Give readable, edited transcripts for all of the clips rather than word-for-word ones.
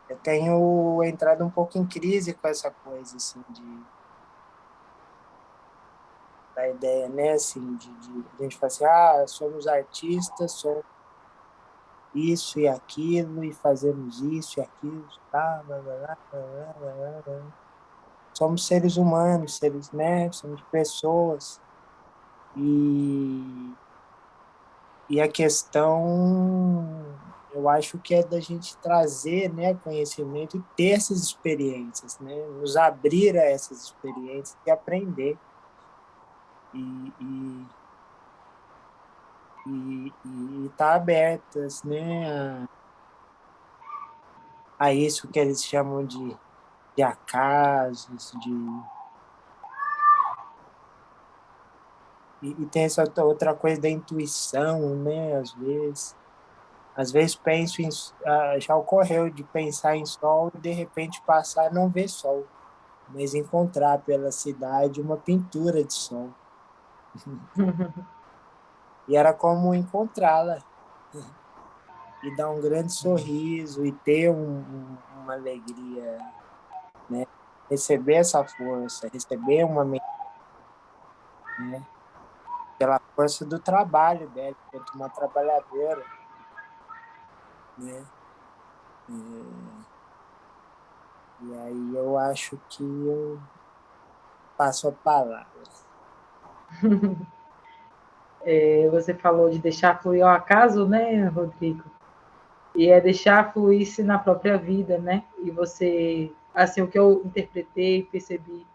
Eu tenho entrado um pouco em crise com essa coisa, assim, da ideia, né, assim, de a gente falar assim, somos artistas, somos isso e aquilo, e fazemos isso e aquilo, tá, blá, blá, blá, blá, blá, blá. Somos seres humanos, seres, né, somos pessoas, e, e a questão, eu acho que é da gente trazer, né, conhecimento e ter essas experiências, né, nos abrir a essas experiências e aprender. E e tá abertas, né, a isso que eles chamam de acasos, e tem essa outra coisa da intuição, né, às vezes penso em, já ocorreu de pensar em sol e de repente passar e não ver sol, mas encontrar pela cidade uma pintura de sol, e era como encontrá-la e dar um grande sorriso e ter uma alegria, né? Receber essa força, receber uma, né? Pela força do trabalho dela, enquanto uma trabalhadora, né? É, e aí eu acho que eu passo a palavra. Você falou de deixar fluir ao acaso, né, Rodrigo? E é deixar fluir-se na própria vida, né? E você, assim, o que eu interpretei, percebi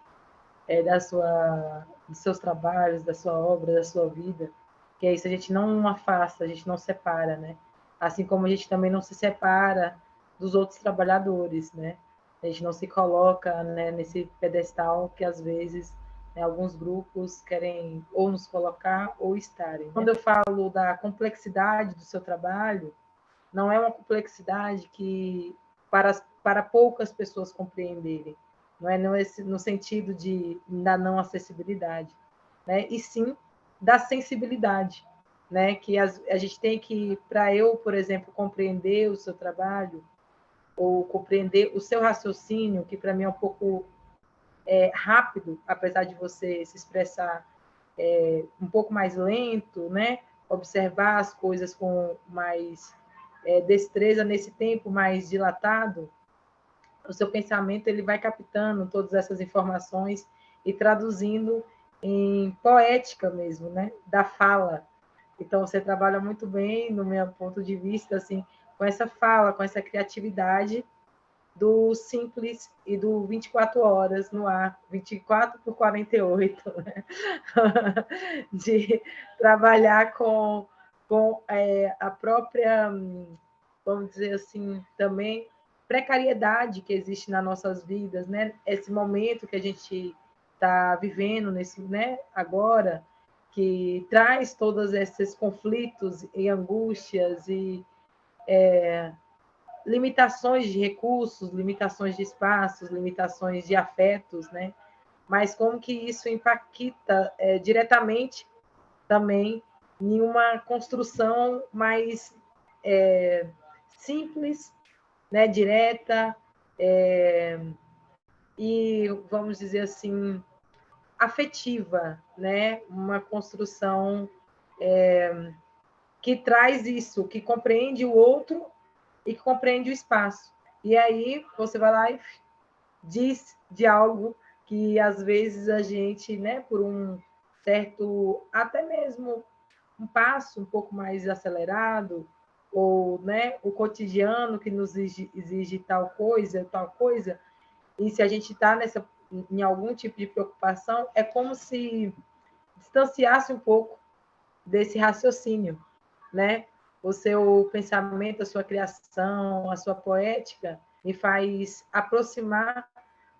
dos seus trabalhos, da sua obra, da sua vida, que é isso, a gente não afasta, a gente não separa, né? Assim como a gente também não se separa dos outros trabalhadores, né? A gente não se coloca, né, nesse pedestal que às vezes, né, alguns grupos querem ou nos colocar ou estarem. Quando eu falo da complexidade do seu trabalho, não é uma complexidade que para poucas pessoas compreenderem, não é no sentido da não acessibilidade, né? E sim da sensibilidade, né? Que a gente tem que, para eu, por exemplo, compreender o seu trabalho ou compreender o seu raciocínio, que para mim é um pouco rápido, apesar de você se expressar um pouco mais lento, né? Observar as coisas com mais destreza nesse tempo mais dilatado, o seu pensamento ele vai captando todas essas informações e traduzindo em poética mesmo, né? Da fala. Então você trabalha muito bem, no meu ponto de vista, assim, com essa fala, com essa criatividade do simples e do 24 horas no ar, 24 por 48, né? De trabalhar com a própria, vamos dizer assim, também precariedade que existe nas nossas vidas, né? Esse momento que a gente está vivendo nesse, né? Agora, que traz todos esses conflitos e angústias e limitações de recursos, limitações de espaços, limitações de afetos, né? Mas como que isso impacta diretamente também em uma construção mais simples, né, direta e, vamos dizer assim, afetiva, né? Uma construção que traz isso, que compreende o outro e que compreende o espaço. E aí você vai lá e diz de algo que às vezes a gente, né, por um certo, até mesmo um passo um pouco mais acelerado, ou né, o cotidiano que nos exige tal coisa, e se a gente está em algum tipo de preocupação, é como se distanciasse um pouco desse raciocínio, né? O seu pensamento, a sua criação, a sua poética me faz aproximar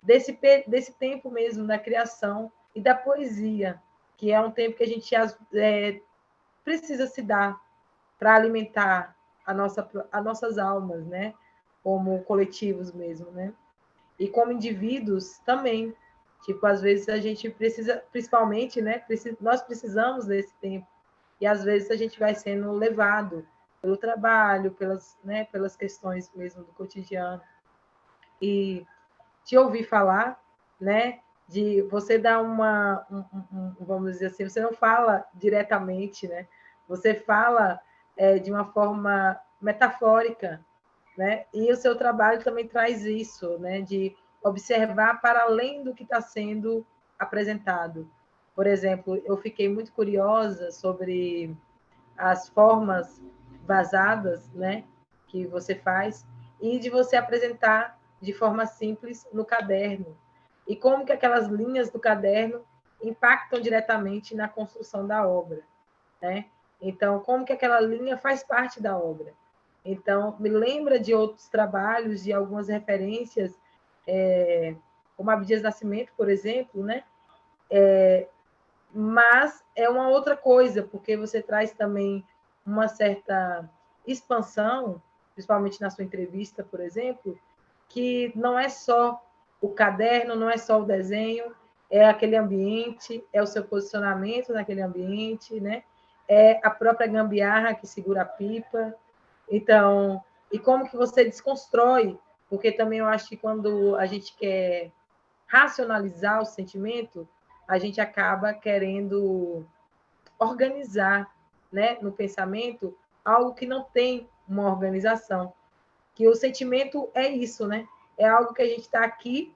desse tempo mesmo da criação e da poesia, que é um tempo que a gente precisa se dar para alimentar as nossas almas, né? Como coletivos mesmo, né? E como indivíduos também. Tipo, às vezes a gente precisa, principalmente, né? Nós precisamos desse tempo. E às vezes a gente vai sendo levado pelo trabalho, pelas, né, pelas questões mesmo do cotidiano. e te ouvir falar, né? De você dar vamos dizer assim, você não fala diretamente, né? Você fala de uma forma metafórica, né? E o seu trabalho também traz isso, né? De observar para além do que está sendo apresentado. Por exemplo, eu fiquei muito curiosa sobre as formas vazadas, né? Que você faz e de você apresentar de forma simples no caderno. E como que aquelas linhas do caderno impactam diretamente na construção da obra, né? Então, como que aquela linha faz parte da obra. Então, me lembra de outros trabalhos, de algumas referências, como Abdias Nascimento, por exemplo, né? Mas é uma outra coisa, porque você traz também uma certa expansão, principalmente na sua entrevista, por exemplo, que não é só o caderno, não é só o desenho, é aquele ambiente, é o seu posicionamento naquele ambiente, né? É a própria gambiarra que segura a pipa. Então, e como que você desconstrói? Porque também eu acho que quando a gente quer racionalizar o sentimento, a gente acaba querendo organizar, né, no pensamento algo que não tem uma organização. Que o sentimento é isso, né? É algo que a gente está aqui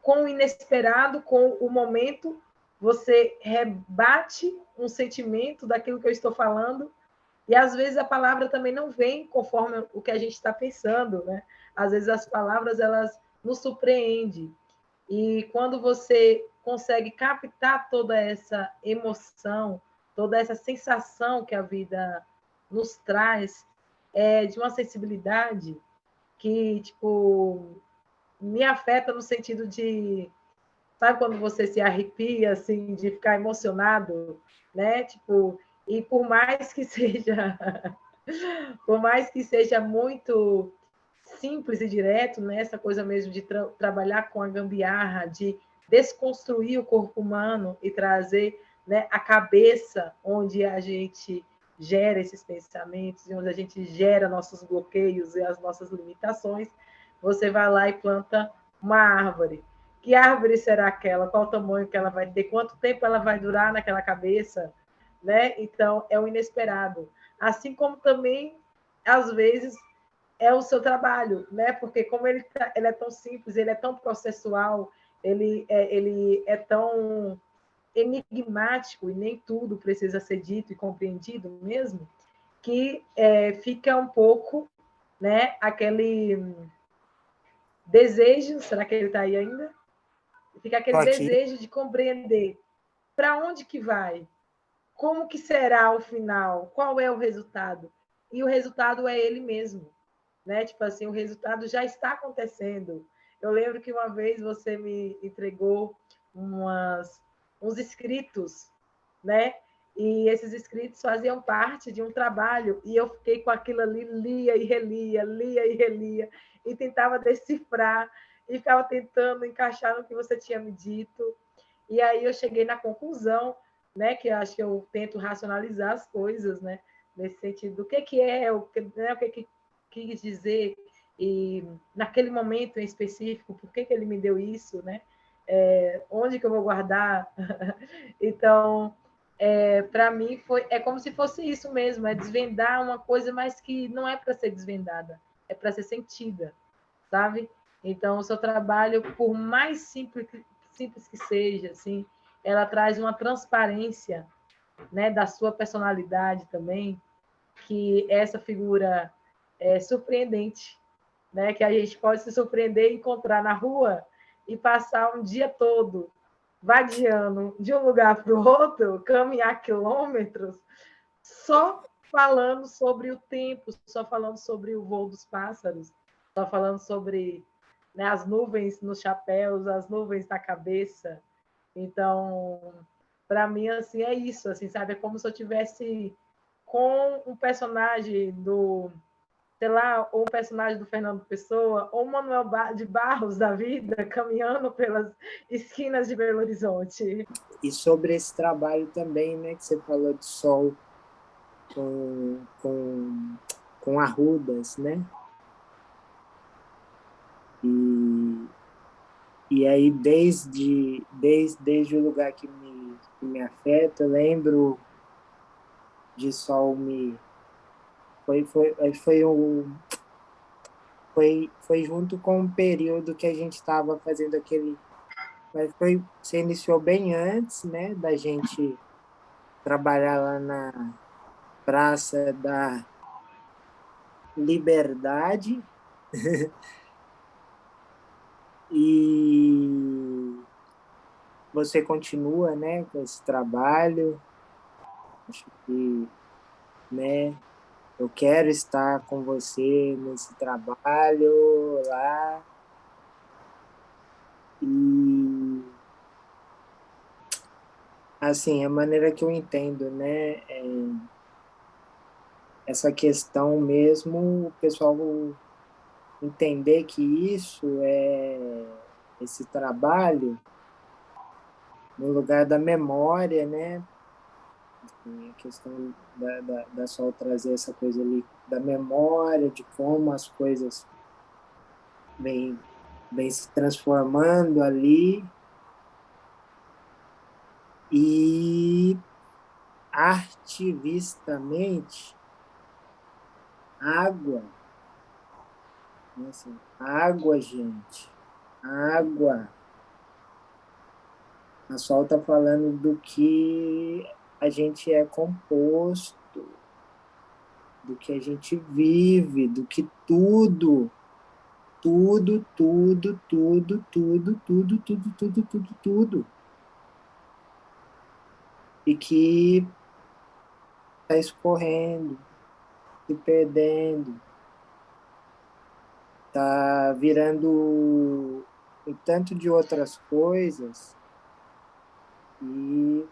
com o inesperado, com o momento, você rebate um sentimento daquilo que eu estou falando, e às vezes a palavra também não vem conforme o que a gente está pensando, né? Às vezes as palavras elas nos surpreendem. E quando você consegue captar toda essa emoção, toda essa sensação que a vida nos traz, de uma sensibilidade que, tipo, me afeta no sentido de, sabe quando você se arrepia, assim, de ficar emocionado, né? Tipo, e por mais que seja muito simples e direto, né? Essa coisa mesmo de trabalhar com a gambiarra, de desconstruir o corpo humano e trazer, né, a cabeça onde a gente gera esses pensamentos, onde a gente gera nossos bloqueios e as nossas limitações, você vai lá e planta uma árvore. Que árvore será aquela? Qual o tamanho que ela vai ter? Quanto tempo ela vai durar naquela cabeça? Né? Então, é o inesperado. Assim como também, às vezes, é o seu trabalho, né? Porque como ele é tão simples, ele é tão processual, ele é tão enigmático e nem tudo precisa ser dito e compreendido mesmo, que fica um pouco, né? Aquele desejo, será que ele está aí ainda? Fica aquele Tô aqui. desejo de compreender para onde que vai, como que será o final, qual é o resultado. E o resultado é ele mesmo, né? Tipo assim, o resultado já está acontecendo. Eu lembro que uma vez você me entregou uns escritos, né? E esses escritos faziam parte de um trabalho, e eu fiquei com aquilo ali, lia e relia, e tentava decifrar, e ficava tentando encaixar no que você tinha me dito. E aí eu cheguei na conclusão, né, que eu acho que eu tento racionalizar as coisas, né, nesse sentido do que é, o que quis dizer, e naquele momento em específico, por que ele me deu isso, né? Onde que eu vou guardar? Então, para mim é como se fosse isso mesmo, é desvendar uma coisa, mas que não é para ser desvendada, é para ser sentida, sabe? Então, o seu trabalho, por mais simples que seja, assim, ela traz uma transparência, né, da sua personalidade também, que essa figura é surpreendente, né, que a gente pode se surpreender e encontrar na rua e passar um dia todo vadiando de um lugar para o outro, caminhar quilômetros, só falando sobre o tempo, só falando sobre o voo dos pássaros, só falando sobre, né, as nuvens nos chapéus, as nuvens na cabeça. Então, para mim, assim, é isso, assim, sabe? É como se eu tivesse com um personagem do, sei lá, ou um personagem do Fernando Pessoa, ou o Manuel de Barros da vida, caminhando pelas esquinas de Belo Horizonte. E sobre esse trabalho também, né, que você falou de sol com arrudas, né? E aí, desde o lugar que me afeta, eu lembro de Sol me... Foi junto com o período que a gente estava fazendo aquele... Você iniciou bem antes, né, da gente trabalhar lá na Praça da Liberdade. E você continua, né, com esse trabalho. Acho que, né, eu quero estar com você nesse trabalho lá. E, assim, a maneira que eu entendo, né, essa questão mesmo, o pessoal entender que esse trabalho no lugar da memória, né, assim, a questão da Sol trazer essa coisa ali da memória, de como as coisas vêm se transformando ali, e artivistamente, água, né, assim, água, gente, água. A Sol está falando do que a gente é composto, do que a gente vive, do que tudo, e que está escorrendo, se perdendo, está virando um tanto de outras coisas, e,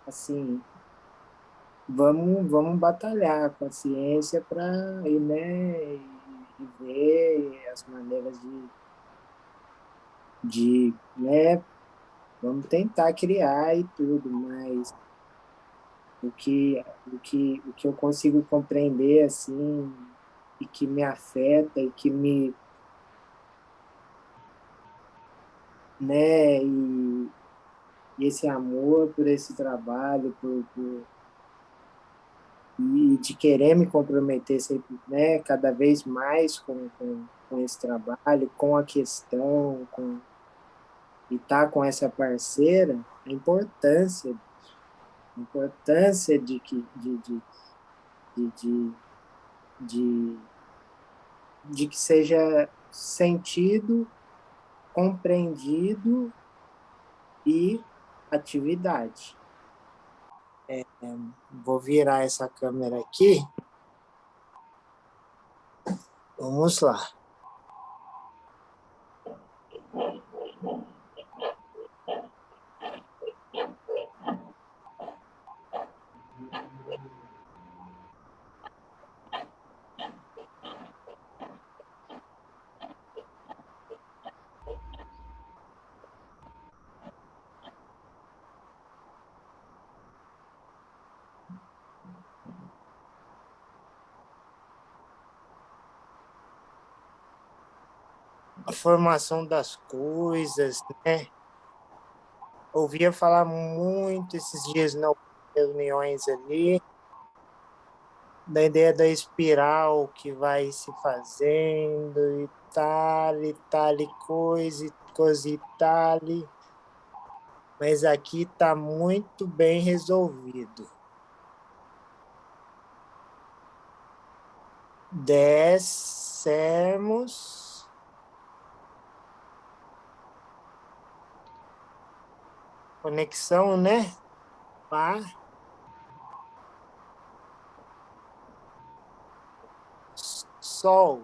assim, vamos batalhar com a ciência para ir, né, e ver as maneiras né, vamos tentar criar e tudo, mas o que eu consigo compreender, assim, e que me afeta, e que me, né, e esse amor por esse trabalho, e de querer me comprometer sempre, né, cada vez mais com esse trabalho, com a questão, e estar com essa parceira, a importância de, de, de, de que seja sentido, compreendido e atividade. Vou virar essa câmera aqui. Vamos lá. A formação das coisas, né? Ouvia falar muito esses dias nas reuniões ali, da ideia da espiral que vai se fazendo, e tal, e coisa e tal, mas aqui está muito bem resolvido. Descemos. Conexão, né? Pá. Sol.